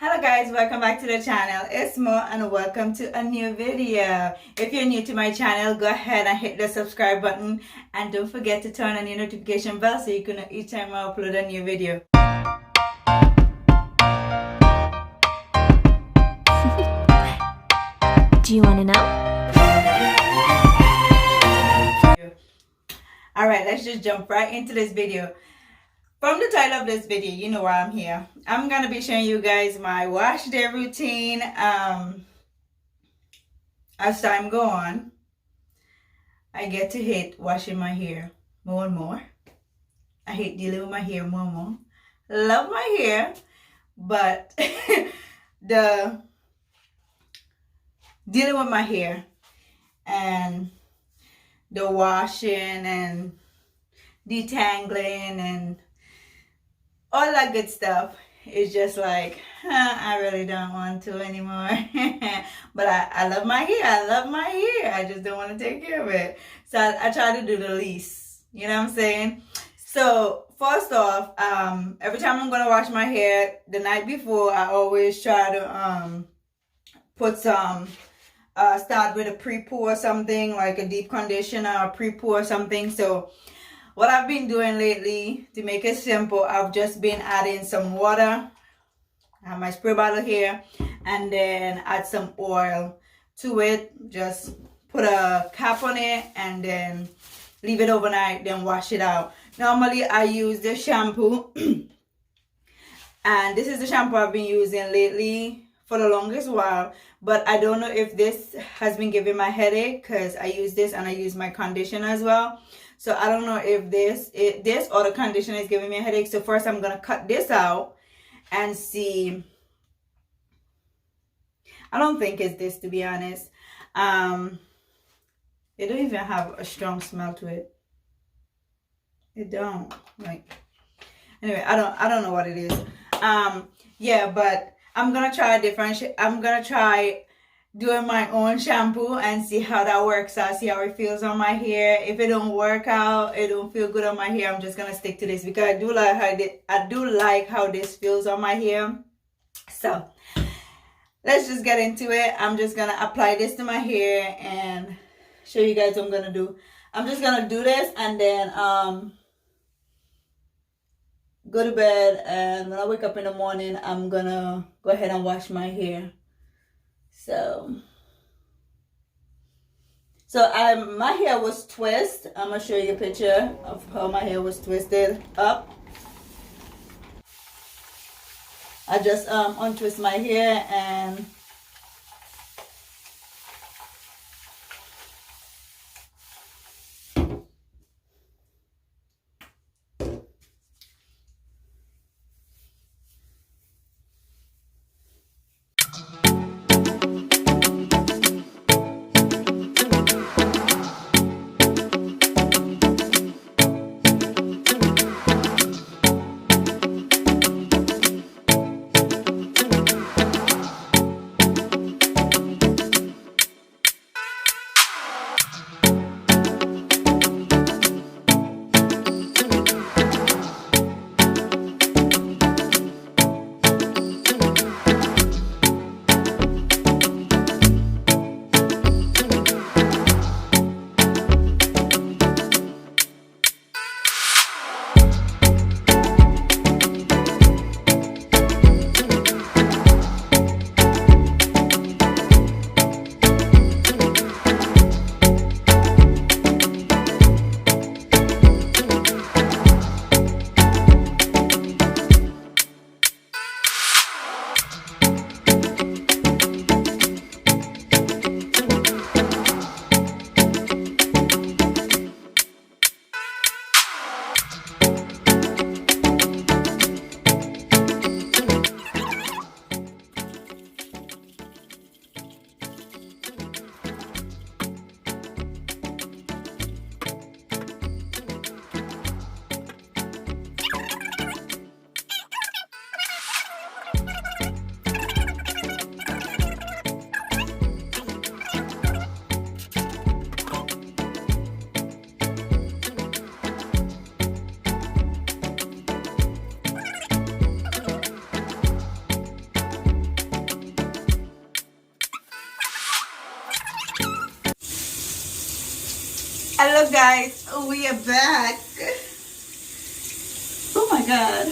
Hello guys, welcome back to the channel. It's Mo and welcome to a new video. If you're new to my channel, go ahead and hit the subscribe button and don't forget to turn on your notification bell so you can know each time I upload a new video. Do you want to know? Alright, let's just jump right into this video. From the title of this video, you know why I'm here. I'm going to be showing you guys my wash day routine as time go on. I get to hate washing my hair more and more. I hate dealing with my hair more and more. Love my hair, but the dealing with my hair and the washing and detangling and all that good stuff is just like, I really don't want to anymore. But I love my hair. I love my hair. I just don't want to take care of it. So I try to do the least. You know what I'm saying? So first off, every time I'm going to wash my hair, the night before, I always try to put some, start with a Prepoo or something, like a deep conditioner or Prepoo or something. So what I've been doing lately, to make it simple, I've just been adding some water. I have my spray bottle here, and then add some oil to it. Just put a cap on it and then leave it overnight, then wash it out. Normally I use the shampoo and this is the shampoo I've been using lately for the longest while, but I don't know if this has been giving my headache because I use this and I use my conditioner as well. So I don't know if this or the conditioner is giving me a headache. So first I'm going to cut this out and see. I don't think it's this, to be honest. It don't even have a strong smell to it. It don't. Like, anyway, I don't know what it is. Yeah, but I'm going to try a different I'm going to try doing my own shampoo and see how that works out, see how it feels on my hair. If it don't work out, it don't feel good on my hair, I'm just gonna stick to this because I do like how this feels on my hair. So let's just get into it. I'm just gonna apply this to my hair and show you guys what I'm gonna do. I'm just gonna do this and then go to bed, and when I wake up in the morning, I'm gonna go ahead and wash my hair. So my hair was twisted. I'm gonna show you a picture of how my hair was twisted up. I just untwist my hair and Hello guys, we are back. Oh my god.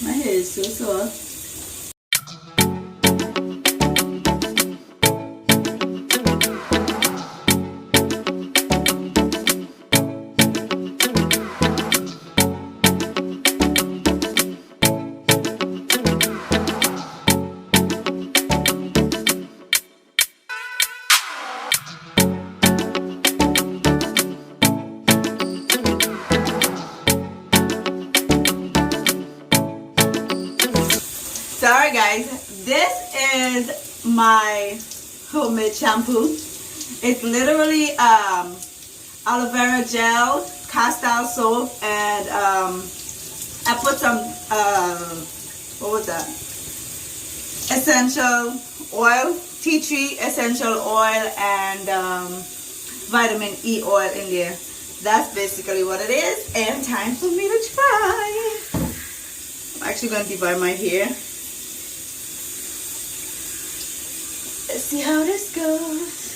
My hair is so soft. Sorry guys, this is my homemade shampoo. It's literally aloe vera gel, castile soap, and I put some what was that? Essential oil, tea tree essential oil, and vitamin E oil in there. That's basically what it is, and time for me to try. I'm actually going to divide my hair. Let's see how this goes.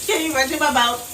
Can you imagine my mouth?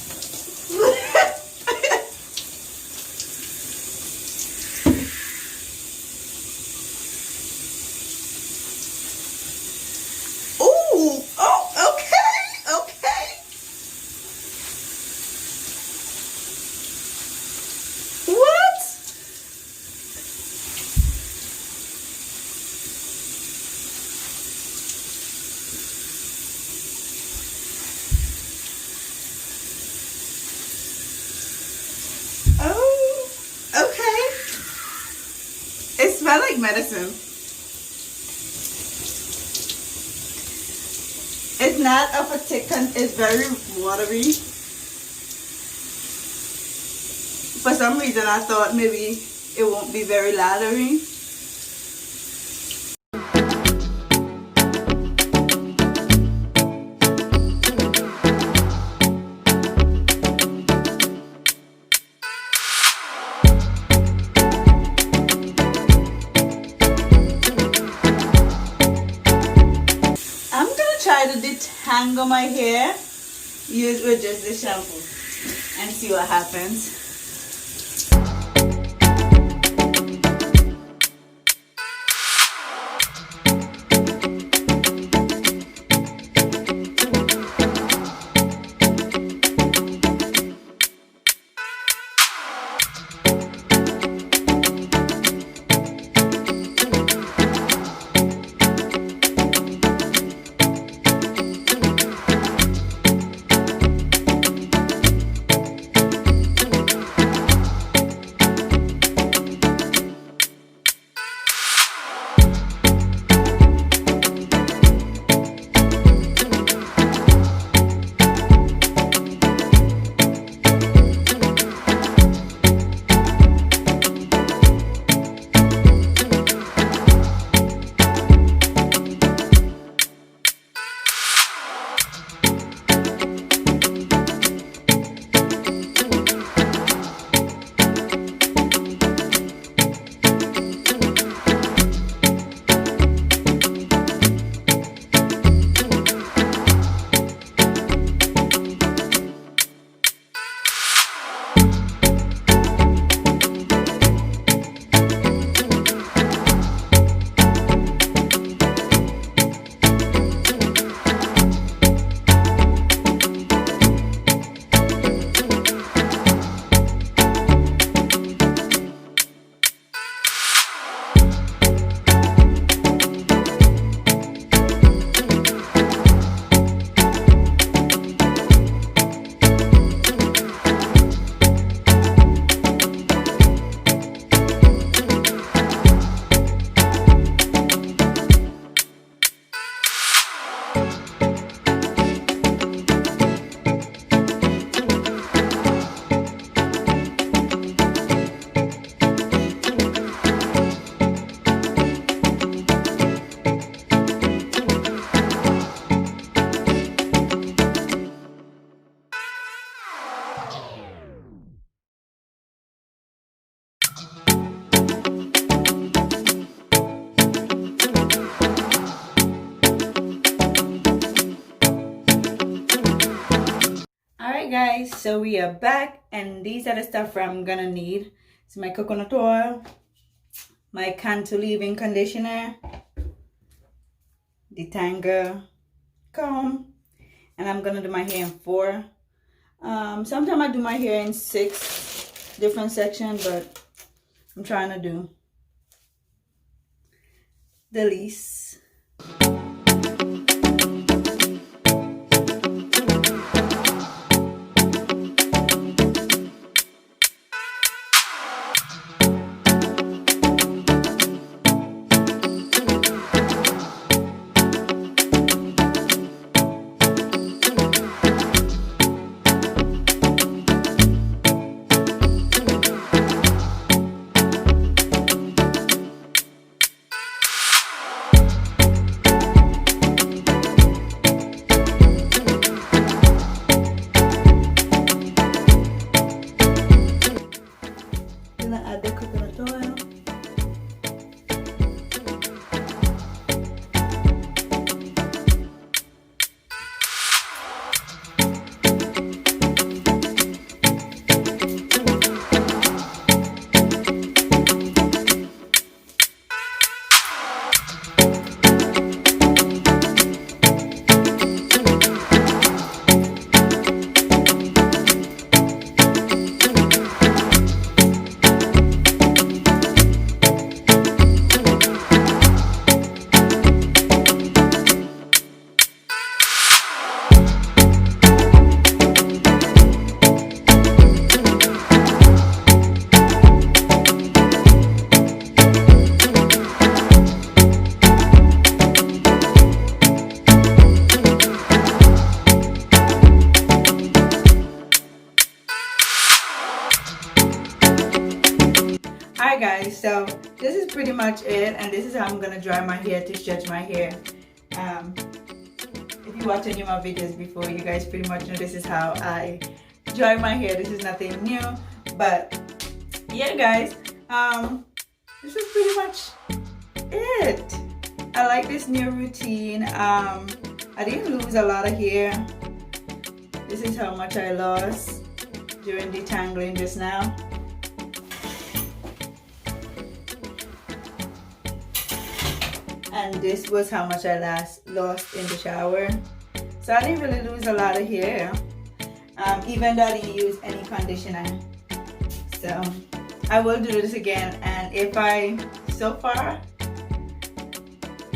Oh, okay. It smells like medicine. It's not of a thick, it's very watery. For some reason I thought maybe it won't be very lathery. Try to detangle my hair use with just the shampoo and see what happens. guys, so we are back, and these are the stuff I'm gonna need. It's my coconut oil, my Cantu leave-in conditioner, detangle comb, and I'm gonna do my hair in 4. Sometimes I do my hair in 6 different sections, but I'm trying to do the least. Add the coconut oil. Alright guys, so this is pretty much it, and this is how I'm gonna dry my hair to stretch my hair. If you watch any of my videos before, you guys pretty much know this is how I dry my hair. This is nothing new, but yeah guys, this is pretty much it. I like this new routine. I didn't lose a lot of hair. This is how much I lost during detangling just now. And this was how much I lost in the shower. So I didn't really lose a lot of hair, even though I didn't use any conditioner. So I will do this again, and if so far,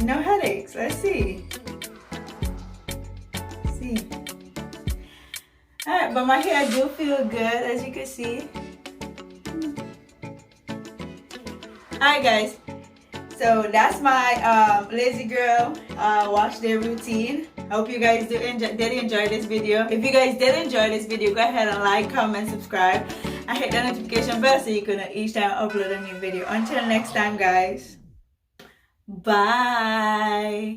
no headaches. Let's see. Alright, but my hair do feel good, as you can see. Alright guys, so that's my lazy girl wash day routine. I hope you guys did enjoy this video. If you guys did enjoy this video, go ahead and like, comment, subscribe, and hit the notification bell so you can know each time I upload a new video. Until next time guys, bye.